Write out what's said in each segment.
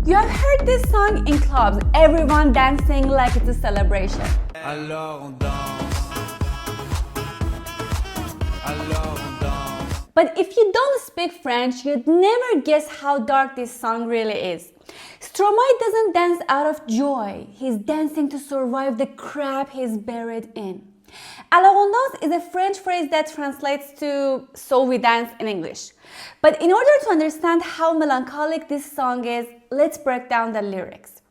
You have heard this song in clubs, everyone dancing like it's a celebration. Alors, danse. Alors, danse. But if you don't speak French, you'd never guess how dark this song really is. Stromae doesn't dance out of joy, he's dancing to survive the crap he's buried in. Alors, danse is a French phrase that translates to "so we dance" in English. But in order to understand how melancholic this song is, let's break down the lyrics.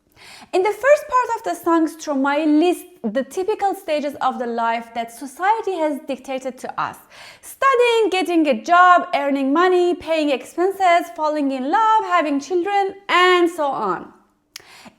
In the first part of the song, Stromae lists the typical stages of the life that society has dictated to us. Studying, getting a job, earning money, paying expenses, falling in love, having children, and so on.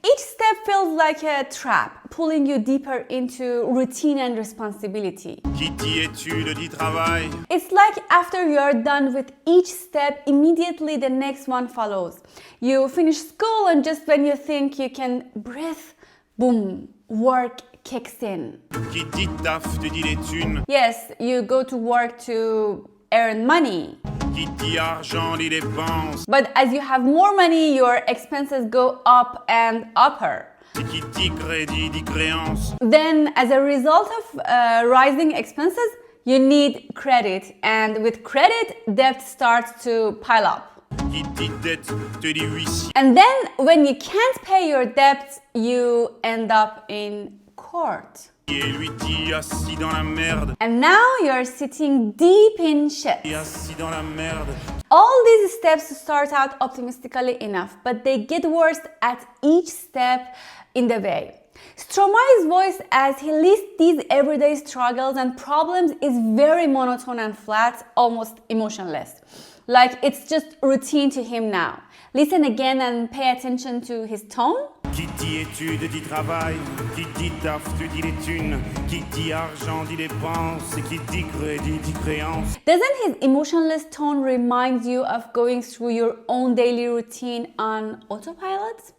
Each step feels like a trap, pulling you deeper into routine and responsibility. Qui dit études dit travail. It's like after you're done with each step, immediately the next one follows. You finish school and just when you think you can breathe, boom, work kicks in. Qui dit taf te dit les thunes. Yes, you go to work to earn money. Qui dit argent dit dépenses. But as you have more money, your expenses go up and upper. C'est qui dit crédit dit créance. Then, as a result of rising expenses, you need credit. And with credit, debt starts to pile up. Qui dit dette te dit huissier. And then, when you can't pay your debt, you end up in court. Et lui dit assis dans la merde. And now you're sitting deep in shit. Et assis dans la merde. All these steps start out optimistically enough, but they get worse at each step in the way. Stromae's voice as he lists these everyday struggles and problems is very monotone and flat, almost emotionless. Like it's just routine to him now. Listen again and pay attention to his tone. Qui dit études dit travail. Qui dit taf te dit les thunes. Qui dit argent dit dépenses. Et qui dit crédit dit créance. Doesn't his emotionless tone remind you of going through your own daily routine on autopilot?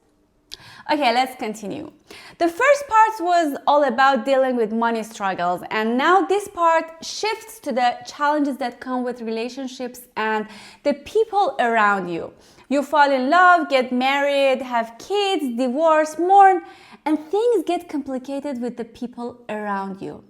Okay, let's continue. The first part was all about dealing with money struggles, and now this part shifts to the challenges that come with relationships and the people around you. You fall in love, get married, have kids, divorce, mourn, and things get complicated with the people around you.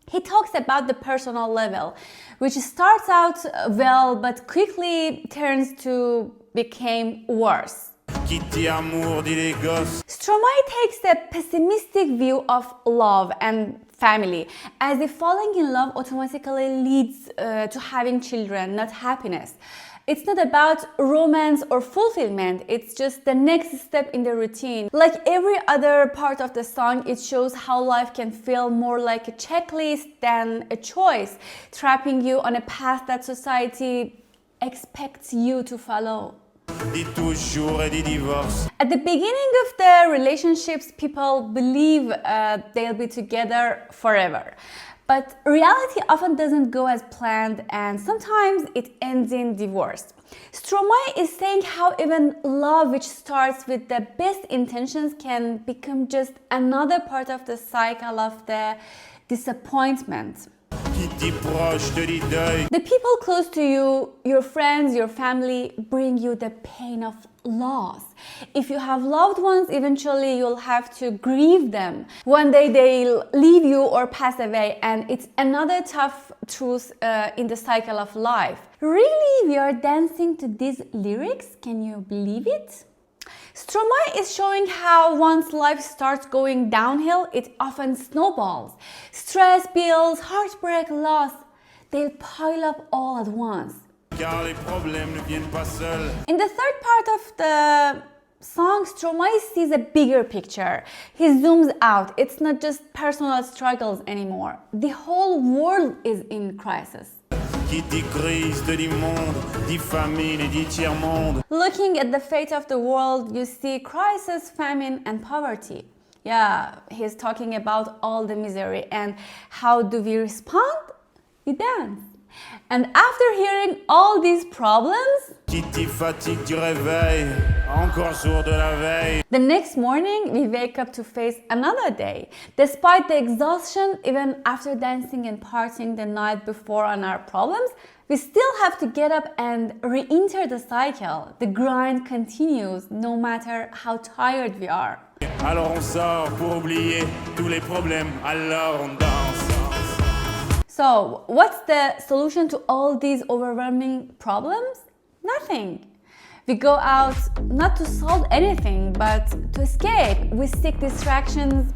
He talks about the personal level, which starts out well but quickly turns to become worse. Qui dit amour dit les gosses. Stromae takes a pessimistic view of love and family, as if falling in love automatically leads to having children, not happiness. It's not about romance or fulfillment, it's just the next step in the routine. Like every other part of the song, it shows how life can feel more like a checklist than a choice, trapping you on a path that society expects you to follow. Dit toujours et dit divorce. At the beginning of the relationships, people believe they'll be together forever. But reality often doesn't go as planned, and sometimes it ends in divorce. Stromae is saying how even love, which starts with the best intentions, can become just another part of the cycle of the disappointment. Qui dit proche te dit deuil. The people close to you, your friends, your family, bring you the pain of loss. If you have loved ones, eventually you'll have to grieve them. One day they'll leave you or pass away, and it's another tough truth in the cycle of life. Really, we are dancing to these lyrics? Can you believe it? Stromae is showing how once life starts going downhill, it often snowballs. Stress, bills, heartbreak, loss, they'll pile up all at once. Car les problèmes ne viennent pas seuls. In the third part of the song, Stromae sees a bigger picture. He zooms out. It's not just personal struggles anymore. The whole world is in crisis. Qui dit crise te dit monde. Dit famine et dit tiers-monde. Looking at the fate of the world, you see crisis, famine, and poverty. Yeah, he's talking about all the misery. And how do we respond? We dance. And after hearing all these problems, Qui dit fatigue du réveil. encore jour de la veille. The next morning, we wake up to face another day. Despite the exhaustion, even after dancing and partying the night before on our problems, we still have to get up and re-enter the cycle. The grind continues no matter how tired we are. Alors on sort pour oublier tous les problèmes. Alors on danse. So, what's the solution to all these overwhelming problems? Nothing. We go out not to solve anything, but to escape. We seek distractions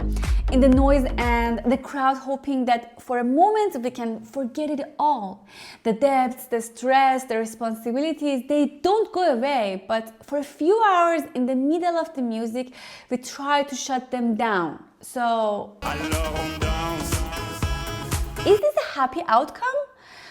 in the noise and the crowd, hoping that for a moment we can forget it all. The debts, the stress, the responsibilities, they don't go away, but for a few hours in the middle of the music, we try to shut them down. So, Alors on danse. is this a happy outcome?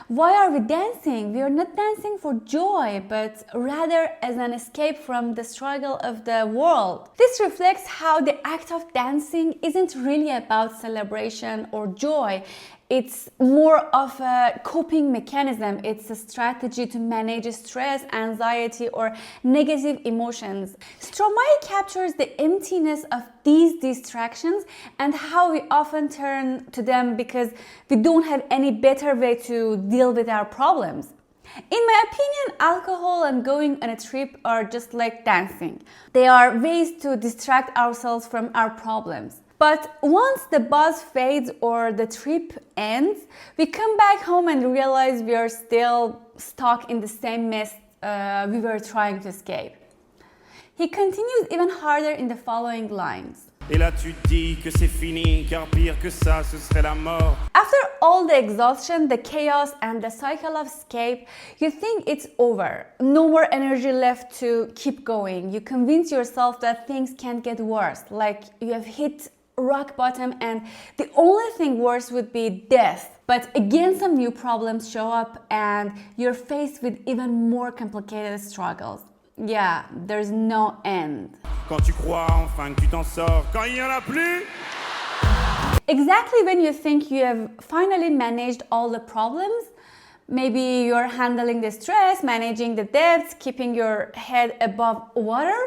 Why are we dancing? We are not dancing for joy, but rather as an escape from the struggle of the world. This reflects how the act of dancing isn't really about celebration or joy. It's more of a coping mechanism. It's a strategy to manage stress, anxiety, or negative emotions. Stromae captures the emptiness of these distractions and how we often turn to them because we don't have any better way to deal with our problems. In my opinion, alcohol and going on a trip are just like dancing. They are ways to distract ourselves from our problems. But once the buzz fades or the trip ends, we come back home and realize we are still stuck in the same mess we were trying to escape. He continues even harder in the following lines. Et là tu dis que c'est fini, car pire que ça, ce serait la mort. After all the exhaustion, the chaos, and the cycle of escape, you think it's over. No more energy left to keep going. You convince yourself that things can't get worse, like you have hit rock bottom and the only thing worse would be death. But again, some new problems show up and you're faced with even more complicated struggles. Yeah, there's no end. Quand tu crois enfin que tu t'en sors, quand il n'y en a plus. Exactly when you think you have finally managed all the problems, maybe you're handling the stress, managing the debts, keeping your head above water,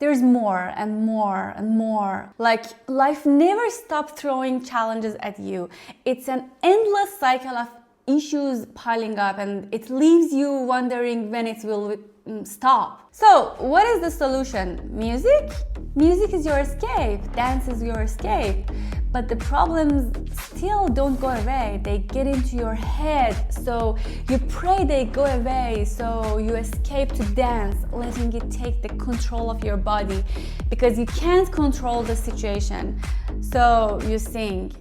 there's more and more and more. Like life never stops throwing challenges at you. It's an endless cycle of issues piling up and it leaves you wondering when it will stop. So, what is the solution? Music? Music is your escape. Dance is your escape. But the problems still don't go away. They get into your head. So you pray they go away. So you escape to dance, letting it take the control of your body because you can't control the situation. So you sing.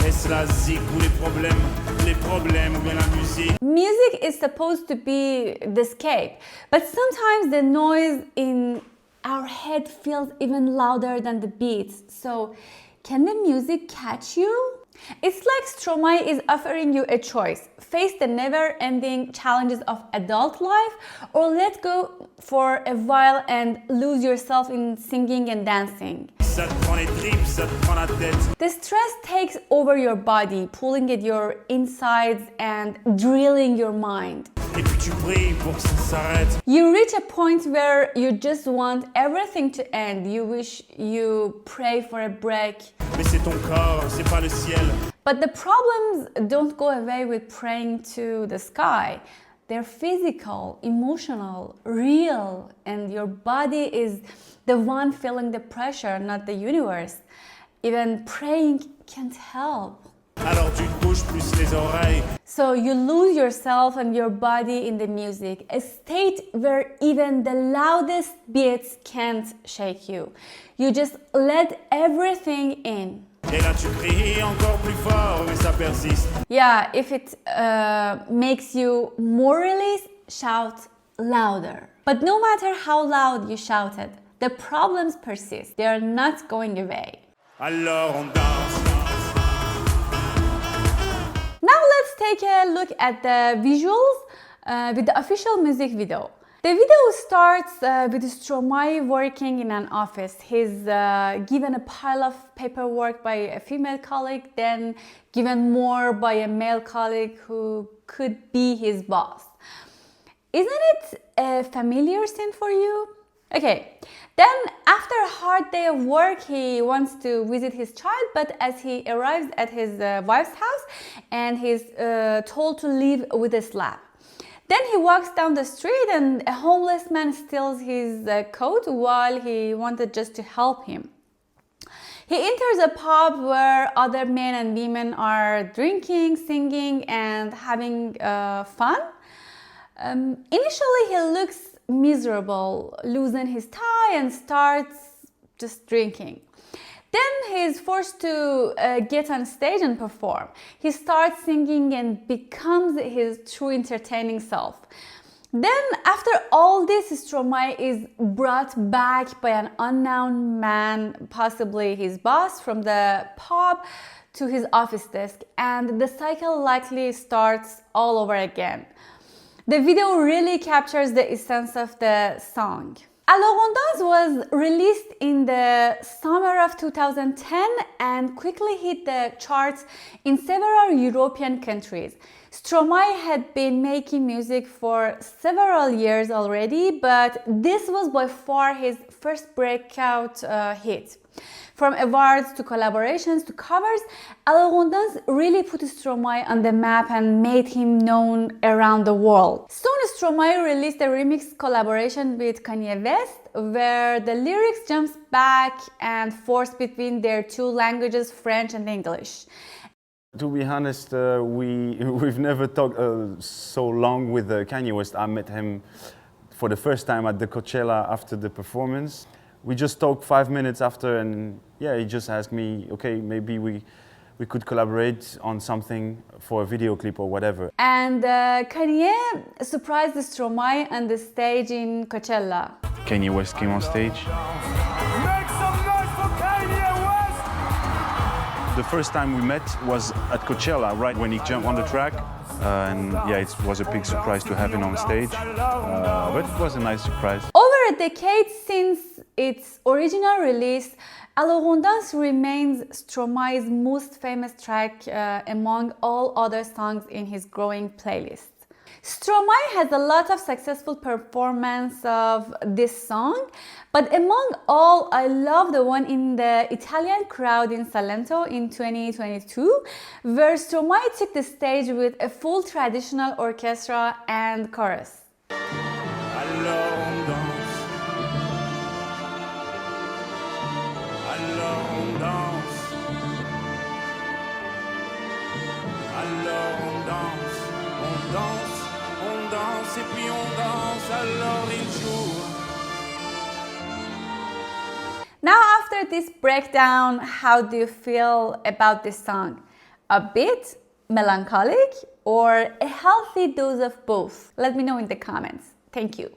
Est-ce la zik ou les problèmes ou bien la musique? Music is supposed to be the escape, but sometimes the noise in our head feels even louder than the beats. So can the music catch you? It's like Stromae is offering you a choice. Face the never-ending challenges of adult life or let go for a while and lose yourself in singing and dancing. Ça te prend les tripes, ça te prend la tête. The stress takes over your body, pulling at your insides and drilling your mind. Et puis tu pries pour que ça s'arrête. You reach a point where you just want everything to end. You wish you pray for a break. Mais c'est ton corps, c'est pas le ciel. But the problems don't go away with praying to the sky. They're physical, emotional, real, and your body is the one feeling the pressure, not the universe. Even praying can't help. Alors tu te bouges plus les oreilles. So you lose yourself and your body in the music, a state where even the loudest beats can't shake you. You just let everything in. Et là tu cries encore plus fort, mais ça persiste. Yeah, if it makes you more released, shout louder. But no matter how loud you shouted, the problems persist. They are not going away. Alors on danse. Now let's take a look at the visuals with the official music video. The video starts with Stromae working in an office. He's given a pile of paperwork by a female colleague, then given more by a male colleague who could be his boss. Isn't it a familiar scene for you? Okay, then after a hard day of work, he wants to visit his child, but as he arrives at his wife's house and he's told to leave with a slap. Then he walks down the street and a homeless man steals his coat while he wanted just to help him. He enters a pub where other men and women are drinking, singing, and having fun. Initially, he looks miserable, loosens his tie and starts just drinking. Then he's forced to get on stage and perform. He starts singing and becomes his true entertaining self. Then, after all this, Stromae is brought back by an unknown man, possibly his boss, from the pub to his office desk, and the cycle likely starts all over again. The video really captures the essence of the song. Alors, danse was released in the summer of 2010 and quickly hit the charts in several European countries. Stromae had been making music for several years already, but this was by far his first breakout hit. From awards to collaborations to covers, Alors, danse really put Stromae on the map and made him known around the world. Soon Stromae released a remix collaboration with Kanye West, where the lyrics jumps back and forth between their two languages, French and English. To be honest, we've never talked so long with Kanye West. I met him for the first time at the Coachella after the performance. We just talked 5 minutes after, and yeah, he just asked me, okay, maybe we could collaborate on something for a video clip or whatever. And Kanye surprised Stromae on the stage in Coachella. Kanye West came on stage. Make some noise for Kanye West! The first time we met was at Coachella, right when he jumped on the track. And yeah, it was a big surprise to have him on stage, but it was a nice surprise. Over a decade since its original release, Alors, danse remains Stromae's most famous track among all other songs in his growing playlist. Stromae has a lot of successful performance of this song, but among all, I love the one in the Italian crowd in Salento in 2022, where Stromae took the stage with a full traditional orchestra and chorus. Alors on danse. Alors on danse. Alors on danse. On danse. On danse et puis on danse, alors il joue. Now, after this breakdown, how do you feel about this song? Upbeat, melancholic, or a healthy dose of both? Let me know in the comments. Thank you.